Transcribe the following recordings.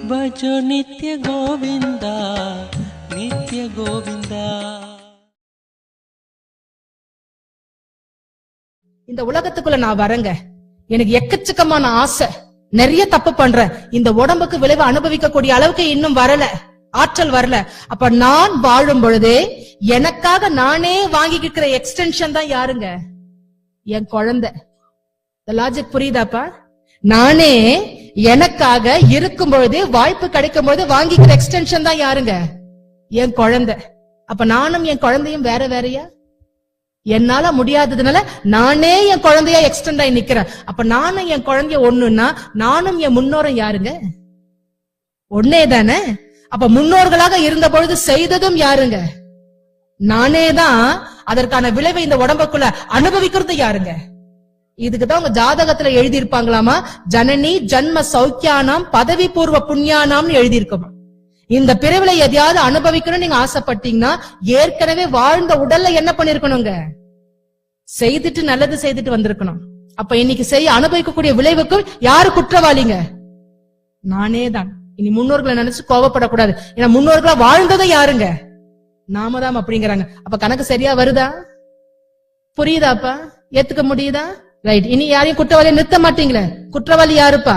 भजो नित्य गोविंदा नित्य गोविंदा. இந்த உலகத்துக்குள்ள நான் வரங்க, எனக்கு எக்கச்சக்கமான ஆசை, நிறைய தப்பு பண்றேன், இந்த உடம்புக்கு விளைவு அனுபவிக்கக்கூடிய அளவுக்கு இன்னும் வரல, ஆற்றல் வரல. அப்ப நான் வாழும் பொழுதே எனக்காக நானே வாங்கிக்கிற எக்ஸ்டென்ஷன் தான் யாருங்க? என் குழந்தை. லாஜிக் புரியுதாப்பா? நானே எனக்காக இருக்கும் பொழுதே, வாய்ப்பு கிடைக்கும் பொழுது வாங்கிக்கிற எக்ஸ்டென்ஷன் தான் யாருங்க? என் குழந்தை. அப்ப நானும் என் குழந்தையும் வேற வேறையா? என்னால முடியாததுனால நானே என் குழந்தையா எக்ஸ்டெண்ட் ஆகி நிக்கிறேன். அப்ப நானும் என் குழந்தைய ஒண்ணுன்னா நானும் என் முன்னோரும் யாருங்க? ஒன்னே தானே. அப்ப முன்னோர்களாக இருந்த பொழுது செய்ததும் யாருங்க? நானே தான். அதற்கான விளைவை இந்த உடம்புக்குள்ள அனுபவிக்கிறது யாருங்க? இதுக்குதான் உங்க ஜாதகத்துல எழுதியிருப்பாங்களாமா, ஜனனி ஜன்ம சௌக்கியானாம் பதவி பூர்வ புண்ணியானாம்னு எழுதியிருக்குமா. இந்த பிறவில எதையாவது அனுபவிக்கணும் நீங்க ஆசைப்பட்டீங்கன்னா ஏற்கனவே வாழ்ந்த உடல்ல என்ன பண்ணிருக்கணுங்க? செய்துட்டு நல்லது செய்துட்டு வந்திருக்கணும். அப்ப இன்னைக்கு செய்ய அனுபவிக்கக்கூடிய விளைவுக்கும் யாரு குற்றவாளிங்க? நானே தான். இனி முன்னோர்களை நினைச்சு கோவப்படக்கூடாது. ஏன்னா முன்னோர்களா வாழ்ந்ததை யாருங்க? நாம தான் அப்படிங்கிறாங்க. அப்ப கணக்கு சரியா வருதா? புரியுதாப்பா? ஏத்துக்க முடியுதா? ரைட். இனி யாரையும் குற்றவாளியை நிறுத்த மாட்டீங்களே. குற்றவாளி யாருப்பா?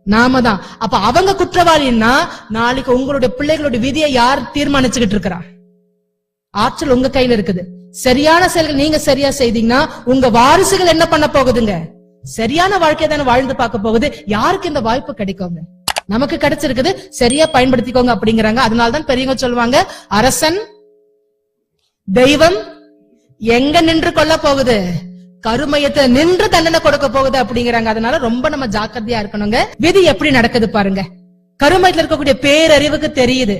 நாம தான். அப்ப அவங்க குற்றவாளின்னா நாளைக்கு உங்களுடைய பிள்ளைகளுடைய விதியை யார் தீர்மானிச்சுக்கிட்டு இருக்கிறா? ஆற்றல் உங்க கையில இருக்குது. சரியான செயல்கள் நீங்க சரியா செய்தீங்கன்னா உங்க வாரிசுகள் என்ன பண்ண போகுதுங்க? சரியான வாழ்க்கையை தானே வாழ்ந்து பார்க்க போகுது. யாருக்கு இந்த வாய்ப்பு கிடைக்குங்க? நமக்கு கிடைச்சிருக்குது, சரியா பயன்படுத்திக்கோங்க அப்படிங்கிறாங்க. அதனால்தான் பெரியவங்க சொல்லுவாங்க, அரசன் தெய்வம் எங்க நின்று கொள்ள போகுது? கருமையத்தை நின்று தண்டனை கொடுக்க போகுது அப்படிங்கிறாங்க. அதனால ரொம்ப நம்ம ஜாக்கிரதையா இருக்கணுங்க. விதி எப்படி நடக்குது பாருங்க. கருமையத்துல இருக்கக்கூடிய பேரறிவுக்கு தெரியுது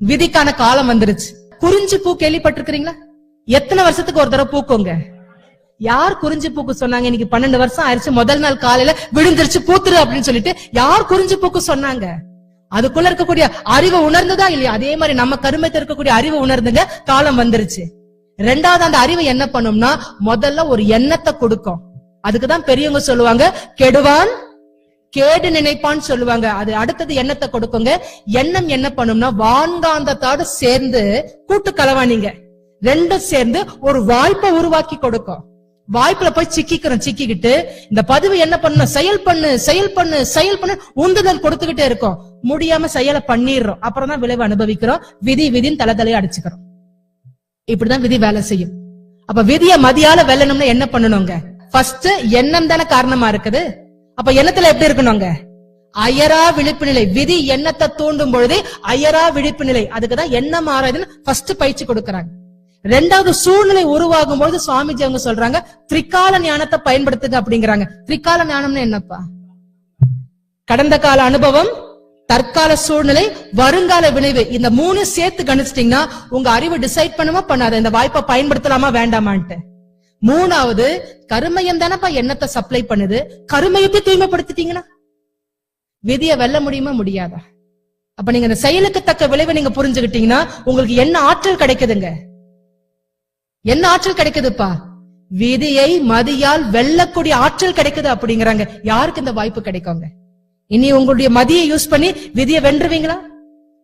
விதிக்கான காலம் வந்துருச்சு. குறிஞ்சி பூ கேள்விப்பட்டிருக்கிறீங்களா? எத்தனை வருஷத்துக்கு ஒரு தடவை பூக்குங்க? யார் குறிஞ்சி பூக்கு சொன்னாங்க? இன்னைக்கு 12 வருஷம் ஆயிடுச்சு. முதல் நாள் காலையில விழுந்துருச்சு பூத்துரு அப்படின்னு சொல்லிட்டு யார் குறிஞ்சி பூக்கு சொன்னாங்க? அதுக்குள்ள இருக்கக்கூடிய அறிவு உணர்ந்துதா இல்லையா? அதே மாதிரி நம்ம கருமையத்துல இருக்கக்கூடிய அறிவு உணர்ந்துங்க, காலம் வந்துருச்சு. ரெண்டாவது அந்த அறிவு என்ன பண்ணும்னா முதல்ல ஒரு எண்ணத்தை கொடுக்கும். அதுக்குதான் பெரியவங்க சொல்லுவாங்க, கெடுவான் கேடு நினைப்பான்னு சொல்லுவாங்க. அது அடுத்தது எண்ணத்தை கொடுக்குங்க. எண்ணம் என்ன பண்ணும்னா வான்காந்தத்தோடு சேர்ந்து கூட்டு கலவானிங்க ரெண்டும் சேர்ந்து ஒரு வாய்ப்பை உருவாக்கி கொடுக்கும். வாய்ப்புல போய் சிக்கிக்கிட்டு இந்த பதிவு என்ன பண்ணணும்? செயல் பண்ணு செயல் பண்ணு செயல் பண்ணு உந்துதல் கொடுத்துக்கிட்டே இருக்கும். முடியாம செயலை பண்ணிடுறோம். அப்புறம் தான் விளைவு அனுபவிக்கிறோம். விதின்னு தலையை அடிச்சுக்கிறோம். இப்படிதான் விதி வேலை செய்யும். அப்ப விதிய மதியால வெல்லணும்னா என்ன பண்ணணுங்க? ஃபர்ஸ்ட் எண்ணம் தானே காரணமா இருக்குது. அப்ப எண்ணத்துல எப்படி இருக்கணுங்க? அயரா விழிப்பு நிலை. விதி எண்ணத்தை தூண்டும் பொழுதே அயரா விழிப்பு நிலை. அதுக்குதான் எண்ணம் ஆராய்துன்னு ஃபர்ஸ்ட் பயிற்சி கொடுக்கறாங்க. ரெண்டாவது சூழ்நிலை உருவாகும் பொழுது சுவாமிஜி அவங்க சொல்றாங்க, திரிகால ஞானத்தை பயன்படுத்துங்க அப்படிங்கிறாங்க. திரிகால ஞானம்னு என்னப்பா? கடந்த கால அனுபவம், தற்கால சூழ்நிலை, வருங்கால விளைவு. இந்த 3 சேர்த்து கணிச்சிட்டீங்கன்னா உங்க அறிவு டிசைட் பண்ணுமா பண்ணாத இந்த வாய்ப்பை பயன்படுத்தலாமா வேண்டாமான்ட்டு. மூணாவது கருமையம் தானப்பா எண்ணத்தை சப்ளை பண்ணுது. கருமையத்தை தூய்மைப்படுத்திட்டீங்கன்னா விதியை வெல்ல முடியுமா முடியாதா? அப்ப நீங்க இந்த செயலுக்கு தக்க விளைவை நீங்க புரிஞ்சுக்கிட்டீங்கன்னா உங்களுக்கு என்ன ஆற்றல் கிடைக்குதுங்க? என்ன ஆற்றல் கிடைக்குதுப்பா? விதியை மதியால் வெல்லக்கூடிய ஆற்றல் கிடைக்குது அப்படிங்கிறாங்க. யாருக்கு இந்த வாய்ப்பு கிடைக்குங்க? இனி உங்களுடைய மதியை யூஸ் பண்ணி விதியை வென்றுவீங்களா?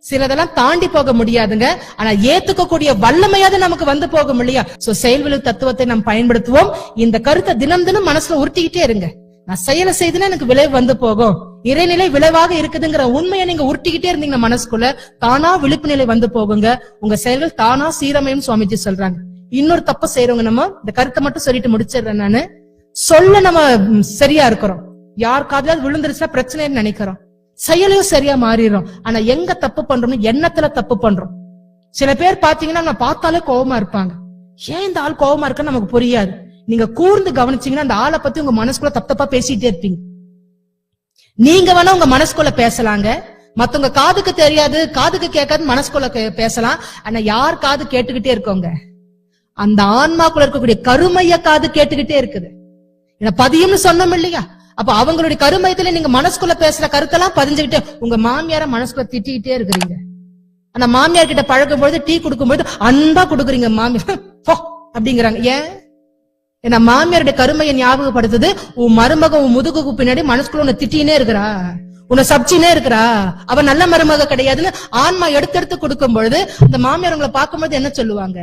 சிலதெல்லாம் தாண்டி போக முடியாதுங்க. ஆனா ஏத்துக்கக்கூடிய வல்லமையாவது நமக்கு வந்து போகும் இல்லையா? சோ செயல்விளைவு தத்துவத்தை நாம் பயன்படுத்துவோம். இந்த கருத்தை தினம் தினம் மனசுல உருட்டிக்கிட்டே இருங்க. நான் செயலை செய்துன்னா எனக்கு விளைவு வந்து போகும், இறைநிலை விளைவாக இருக்குதுங்கிற உண்மையை நீங்க உருட்டிக்கிட்டே இருந்தீங்கன்னா மனசுக்குள்ள தானா விழிப்பு நிலை வந்து போகுங்க. உங்க செயல்கள் தானா சீரமையும் சுவாமிஜி சொல்றாங்க. இன்னொரு தப்பு செய்யறவங்க, நம்ம இந்த கருத்தை மட்டும் சொல்லிட்டு முடிச்சிடுறேன் நானு. சொல்ல நம்ம சரியா இருக்கிறோம், யாருக்காவது விழுந்துருச்சுன்னா பிரச்சனைன்னு நினைக்கிறோம், செயலையும் சரியா மாறிடுறோம். ஆனா எங்க தப்பு பண்றோம்னு எண்ணத்துல தப்பு பண்றோம். சில பேர் பாத்தீங்கன்னா நம்ம பார்த்தாலே கோவமா இருப்பாங்க. ஏன் இந்த ஆள் கோவமா இருக்குன்னு நமக்கு புரியாது. நீங்க கூர்ந்து கவனிச்சீங்கன்னா அந்த ஆளை பத்தி உங்க மனசுக்குள்ள தப்பா பேசிட்டே இருப்பீங்க. நீங்க வேணா உங்க மனசுக்குள்ள பேசலாங்க, மத்தவங்க காதுக்கு தெரியாது, காதுக்கு கேட்காது மனசுக்குள்ள பேசலாம். ஆனா யார் காது கேட்டுக்கிட்டே இருக்கோங்க? அந்த ஆன்மாக்குள்ள இருக்கக்கூடிய கருமைய காது கேட்டுக்கிட்டே இருக்குது. பதியும்னு சொன்னோம் இல்லையா? அப்ப அவங்களுடைய கருமையத்துல நீங்க மனசுக்குள்ள பேசுற கருத்தெல்லாம் பதிஞ்சுக்கிட்டு உங்க மாமியார மனசுக்குள்ள திட்டிக்கிட்டே இருக்கிறீங்க. ஆனா மாமியார் கிட்ட பழகும் பொழுது டீ கொடுக்கும்போது அன்பா கொடுக்குறீங்க. மாமியார் அப்படிங்கிறாங்க. ஏன்? ஏன்னா மாமியாருடைய கருமையை ஞாபகப்படுத்துது. உன் மருமக உன் முதுகுக்கு பின்னாடி மனசுக்குள்ள உன்னை திட்டினே இருக்கிறா, உன்னை சப்ச்சினே இருக்கிறா, அவ நல்ல மருமக கிடையாதுன்னு ஆன்மா எடுத்து கொடுக்கும் பொழுது அந்த மாமியார் உங்களை பார்க்கும்போது என்ன சொல்லுவாங்க?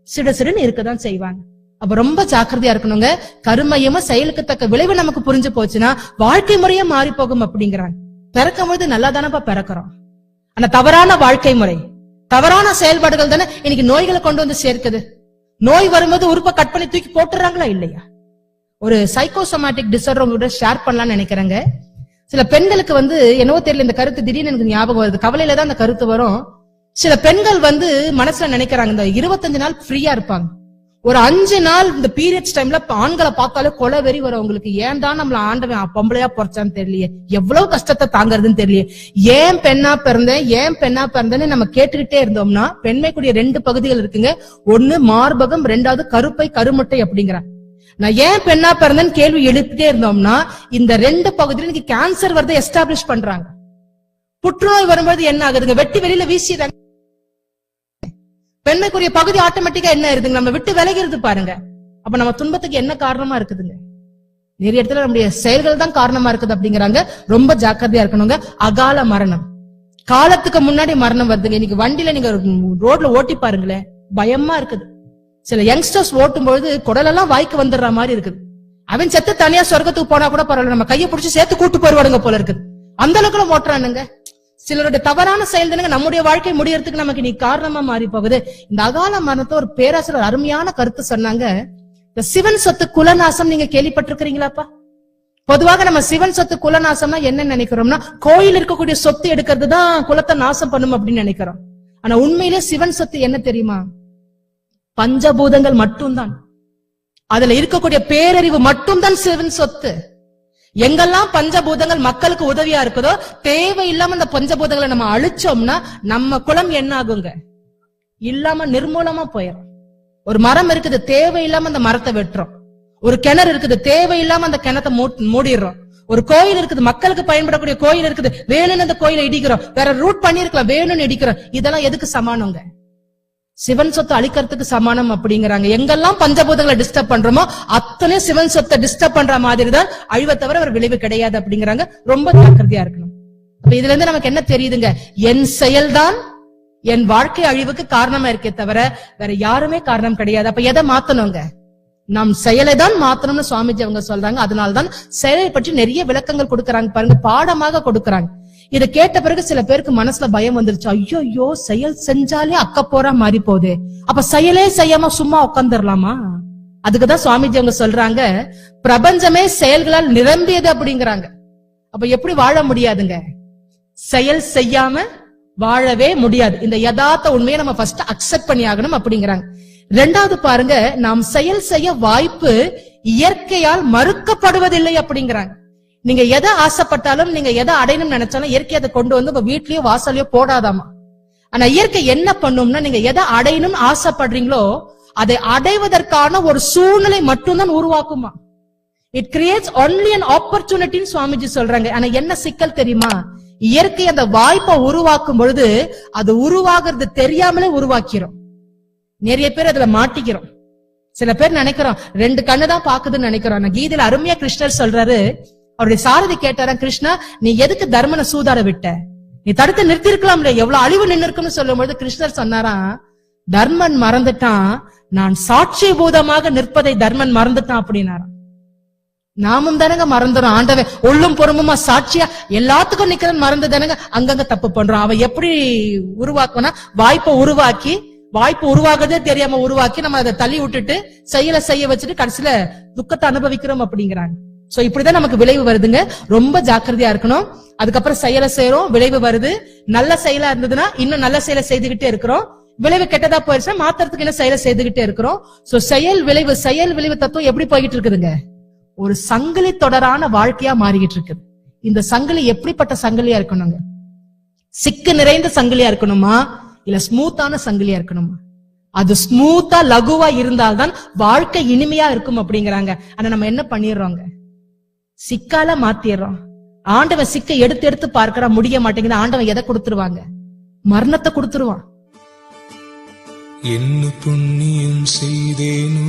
சிடுசிடுன்னு இருக்கதான் செய்வாங்க. அப்ப ரொம்ப ஜாக்கிரதையா இருக்கணுங்க. கருமையமா செயலுக்கு தக்க விளைவு நமக்கு புரிஞ்சு போச்சுன்னா வாழ்க்கை முறையே மாறி போகும் அப்படிங்கிறாங்க. பிறக்கும் பொழுது நல்லா தானப்பா பிறக்கிறோம். ஆனா தவறான வாழ்க்கை முறை, தவறான செயல்பாடுகள் தானே இன்னைக்கு நோய்களை கொண்டு வந்து சேர்க்குது. நோய் வரும்போது உறுப்பை கட் பண்ணி தூக்கி போட்டுறாங்களா இல்லையா? ஒரு சைக்கோசோமேட்டிக் டிசார்டர் உங்ககிட்ட ஷேர் பண்ணலாம்னு நினைக்கிறேங்க. சில பெண்களுக்கு என்னவோ தெரியல, இந்த கருத்து திடீர்னு எனக்கு ஞாபகம் வருது. கவலையில தான் அந்த கருத்து வரும். சில பெண்கள் மனசுல நினைக்கிறாங்க இந்த 25 நாள் ஃப்ரீயா இருப்பாங்க. ஒரு 5 நாள் இந்த பீரியட்ஸ் டைம்ல ஆண்களை பார்த்தாலே கொலை வெறி வரும் அவங்களுக்கு. ஏன்டா நம்மள ஆண்டவன் பொம்பளையா பொறச்சான்னு தெரியலையே, எவ்வளவு கஷ்டத்தை தாங்கறதுன்னு தெரியலையே, ஏன் பெண்ணா பிறந்தேன்னு நம்ம கேட்டுக்கிட்டே இருந்தோம்னா பெண்மைக்குரிய 2 பகுதிகள் இருக்குங்க. ஒண்ணு மார்பகம், 2வது கருப்பை கருமுட்டை அப்படிங்கிறாங்க. நான் ஏன் பெண்ணா பிறந்தேன்னு கேள்வி எழுப்பிட்டே இருந்தோம்னா இந்த 2 பகுதியில இன்னைக்கு கேன்சர் வரதை எஸ்டாப்ளிஷ் பண்றாங்க. புற்றுநோய் வரும்போது என்ன ஆகுதுங்க? வெட்டி வெளியில வீசிடுறாங்க. பெண்மைக்குரிய பகுதி ஆட்டோமேட்டிக்கா என்ன இருக்குங்க? நம்ம விட்டு விலகிறது பாருங்க. அப்ப நம்ம துன்பத்துக்கு என்ன காரணமா இருக்குதுங்க? நிறைய இடத்துல நம்முடைய செயல்கள் தான் காரணமா இருக்குது அப்படிங்கிறாங்க. ரொம்ப ஜாக்கிரதையா இருக்கணுங்க. அகால மரணம், காலத்துக்கு முன்னாடி மரணம் வருதுங்க. இன்னைக்கு வண்டியில நீங்க ரோட்ல ஓட்டி பாருங்களேன், பயமா இருக்குது. சில யங்ஸ்டர்ஸ் ஓட்டும் பொழுது குடலெல்லாம் வாய்க்கு வந்துடுற மாதிரி இருக்குது. அவன் செத்து தனியா சொர்க்கத்துக்கு போனா கூட பரவாயில்ல, நம்ம கையை பிடிச்சி சேர்த்து கூட்டு போயிருவாடுங்க போல இருக்குது. அந்த அளவுக்கு ஓட்டுறானுங்க. சிலருடைய தவறான செயல் தானுங்க நம்முடைய வாழ்க்கை முடியறதுக்கு நமக்கு நீ காரணமா மாறி போகுது. இந்த அகால மரணத்தை ஒரு பேராசிரியர் அருமையான கருத்து சொன்னாங்க. இந்த சிவன் சொத்து குலநாசம் நீங்க கேள்விப்பட்டிருக்கிறீங்களாப்பா? பொதுவாக நம்ம சிவன் சொத்து குலநாசம்னா என்ன நினைக்கிறோம்னா, கோயில் இருக்கக்கூடிய சொத்து எடுக்கிறது தான் குலத்தை நாசம் பண்ணும் அப்படின்னு நினைக்கிறோம். ஆனா உண்மையிலே சிவன் சொத்து என்ன தெரியுமா? பஞ்சபூதங்கள் மட்டும்தான். அதுல இருக்கக்கூடிய பேரறிவு மட்டும்தான் சிவன் சொத்து. எங்கெல்லாம் பஞ்சபூதங்கள் மக்களுக்கு உதவியா இருக்குதோ தேவையில்லாம அந்த பஞ்சபூதங்களை நம்ம அழிச்சோம்னா நம்ம குலம் என்ன ஆகுங்க? இல்லாம நிர்மூலமா போயிடும். ஒரு மரம் இருக்குது, தேவையில்லாம அந்த மரத்தை வெட்டுறோம். ஒரு கிணறு இருக்குது, தேவையில்லாம அந்த கிணத்தை மூடிடுறோம். ஒரு கோயில் இருக்குது, மக்களுக்கு பயன்படக்கூடிய கோயில் இருக்குது, வேணும்னு அந்த கோயிலை இடிக்கிறோம். வேற ரூட் பண்ணிருக்கலாம், வேணும்னு இடிக்கிறோம். இதெல்லாம் எதுக்கு சமானங்க? சிவன் சொத்தை அழிக்கிறதுக்கு சமானம் அப்படிங்கிறாங்க. எங்கெல்லாம் பஞ்சபூதங்களை டிஸ்டர்ப் பண்றோமோ அத்தனை சிவன் சொத்தை டிஸ்டர்ப் பண்ற மாதிரி தான் அழிவை தவிர ஒரு விளைவு கிடையாது அப்படிங்கிறாங்க. ரொம்ப ஜாக்கிரதையா இருக்கணும். அப்ப இதுல இருந்து நமக்கு என்ன தெரியுதுங்க? என் செயல்தான் என் வாழ்க்கை அழிவுக்கு காரணமா இருக்கே தவிர வேற யாருமே காரணம் கிடையாது. அப்ப எதை மாத்தணுங்க? நம் செயலை தான் மாத்தணும்னு சுவாமிஜி அவங்க சொல்றாங்க. அதனால்தான் செயலை பற்றி நிறைய விளக்கங்கள் கொடுக்கறாங்க பாருங்க, பாடமாக கொடுக்கறாங்க. இதை கேட்ட பிறகு சில பேருக்கு மனசுல பயம் வந்துருச்சு. ஐயோ, செயல் செஞ்சாலே அக்க போரா மாறி போகுது, அப்ப செயலே செய்யாம சும்மா உட்காந்துடலாமா? அதுக்குதான் சுவாமிஜி அவங்க சொல்றாங்க, பிரபஞ்சமே செயல்களால் நிரம்பியது அப்படிங்கிறாங்க. அப்ப எப்படி வாழ முடியாதுங்க? செயல் செய்யாம வாழவே முடியாது. இந்த யதார்த்த உண்மையை நம்ம ஃபர்ஸ்ட் அக்செப்ட் பண்ணி ஆகணும் அப்படிங்கிறாங்க. 2வது பாருங்க, நாம் செயல் செய்ய வாய்ப்பு இயற்கையால் மறுக்கப்படுவதில்லை அப்படிங்கிறாங்க. நீங்க எதை ஆசைப்பட்டாலும், நீங்க எதை அடையணும் நினைச்சாலும் இயற்கை அதை கொண்டு வந்து உங்க வீட்லயோ வாசலையோ போடாதாமா. ஆனா இயற்கை என்ன பண்ணும்னா, நீங்க எதை அடையணும்னு ஆசைப்படுறீங்களோ அதை அடைவதற்கான ஒரு சூழ்நிலை மட்டும்தான் உருவாக்குமா. It creates only an opportunity Swamiji சொல்றாங்க. ஆனா என்ன சிக்கல் தெரியுமா? இயற்கை அந்த வாய்ப்பை உருவாக்கும் பொழுது அது உருவாகிறது தெரியாமலே உருவாக்கிறோம். நிறைய பேர் அதுல மாட்டிக்கிறோம். சில பேர் நினைக்கிறோம் 2 கண்ணு தான் பாக்குதுன்னு நினைக்கிறோம். ஆனா கீதையில அருமையா கிருஷ்ணர் சொல்றாரு, அவருடைய சாரதி கேட்டாரா, கிருஷ்ணா நீ எதுக்கு தர்மனை சூதார விட்ட? நீ தடுத்து நிறுத்தி இருக்கலாம் இல்லையா, எவ்வளவு அழிவு நின்று இருக்குன்னு சொல்லும் பொழுது கிருஷ்ணர் சொன்னாரா, தர்மன் மறந்துட்டான், நான் சாட்சி பூதமாக நிற்பதை தர்மன் மறந்துட்டான் அப்படின்னாராம். நாமும் தானங்க மறந்துடும். ஆண்டவன் உள்ளும் பொறுமுமா சாட்சியா எல்லாத்துக்கும் நிக்கிறன்னு மறந்து தானங்க அங்கங்க தப்பு பண்றோம். அவன் எப்படி உருவாக்குனா, வாய்ப்பை உருவாக்கி, வாய்ப்பு உருவாக்குறதே தெரியாம உருவாக்கி நம்ம அதை தள்ளி விட்டுட்டு செயலை செய்ய வச்சுட்டு கடைசியில துக்கத்தை அனுபவிக்கிறோம் அப்படிங்கிறாங்க. சோ இப்படிதான் நமக்கு விளைவு வருதுங்க. ரொம்ப ஜாக்கிரதையா இருக்கணும். அதுக்கப்புறம் செயலை செய்யறோம், விளைவு வருது. நல்ல செயலா இருந்ததுன்னா இன்னும் நல்ல செயலை செய்துகிட்டே இருக்கிறோம். விளைவு கெட்டதா போயிருச்சுன்னா மாத்திரத்துக்கு என்ன செயலை செய்துகிட்டே இருக்கிறோம். சோ செயல் விளைவு தத்துவம் எப்படி போய்கிட்டு இருக்குதுங்க? ஒரு சங்கிலி தொடரான வாழ்க்கையா மாறிக்கிட்டு இருக்குது. இந்த சங்கிலி எப்படிப்பட்ட சங்கிலியா இருக்கணுங்க? சிக்கு நிறைந்த சங்கிலியா இருக்கணுமா, இல்ல ஸ்மூத்தான சங்கிலியா இருக்கணுமா? அது ஸ்மூத்தா லகுவா இருந்தால்தான் வாழ்க்கை இனிமையா இருக்கும் அப்படிங்கிறாங்க. ஆனா நம்ம என்ன பண்ணிடுறோங்க? சிக்கால மாத்திடுறோம். ஆண்டவன் சிக்கை எடுத்து எடுத்து பார்க்கறா, முடிய மாட்டேங்குது. ஆண்டவன் எதை கொடுத்துருவாங்க? மரணத்தை கொடுத்துருவான். என்ன புண்ணியம் செய்தேனோ